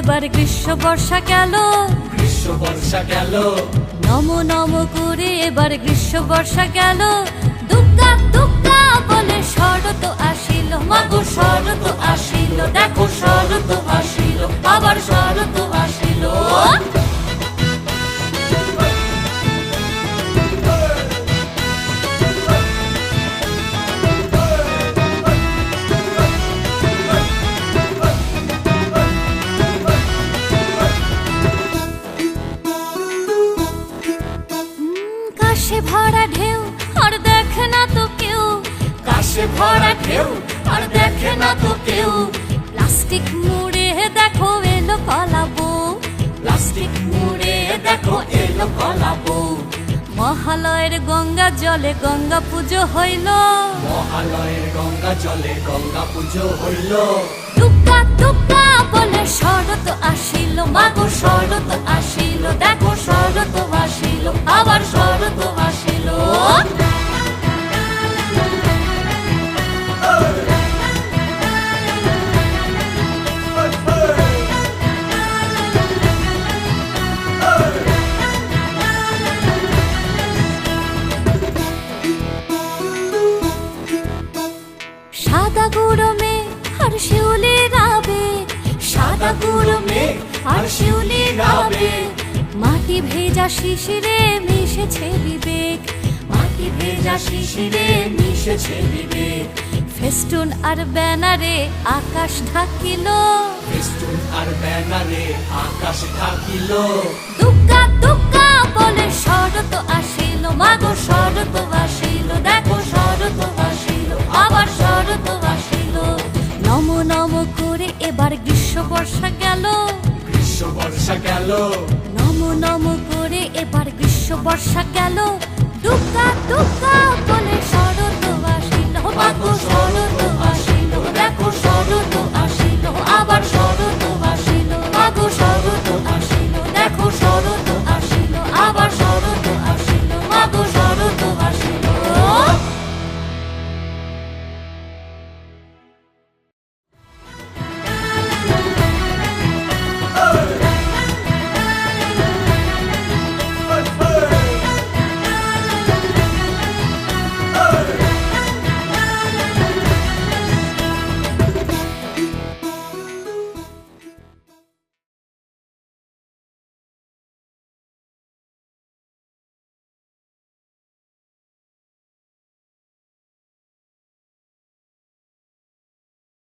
এবার গ্রীষ্ম বর্ষা গেল, গ্রীষ্ম বর্ষা গেল, নম নম করে এবার গ্রীষ্ম বর্ষা গেল। দুগ্গা দুগ্গা বলে শরৎ আসিল, মাগো শরৎ আসিল, দেখো শরৎ আসিল, আবার শরৎ আসিল। কাশে ভরা ঢেউ আর দেখে না তো কেউ, কাশে ভরা ঢেউ আর দেখে না তো কেউ। প্লাস্টিক মুড়ে দেখো এলো কলাবো, প্লাস্টিক মুড়ে দেখো এলো কলাবো। মহালয়ের গঙ্গা জলে গঙ্গা পুজো হইল, মহালয়ের গঙ্গা জলে গঙ্গা পুজো হইল। দুগ্গা দুগ্গা বলে শরৎ আসিল, মাগো শরৎ আসিল, দেখো শরৎ আসিল, আবার শরৎ আসিল। সাদা গুঁড়ো মেঘ আর শিউলির আবেগ, সাদা গুঁড়ো মেঘ আর শিউলির আবেগ। মাটি ভেজা শিশিরে মিশেছে বিবেক, মাটি ভেজা শিশিরে মিশেছে বিবেক। ফেস্টুন আর ব্যানারে আকাশ ঢাকিল, ফেস্টুন আর ব্যানারে আকাশ ঢাকিল। দুগ্গা দুগ্গা বলে শরৎ আসিল, মাগো শরৎ আসিল, দেখো শরৎ আসিল, আবার শরৎ আসিল। নম নম করে এবার গ্রীষ্ম বর্ষা গেল, গ্রীষ্ম বর্ষা গেল, নম নম করে এবার গ্রীষ্ম বর্ষা গেল। দুগ্গা দুগ্গা বলে শরৎ আসিল, মাগো শরৎ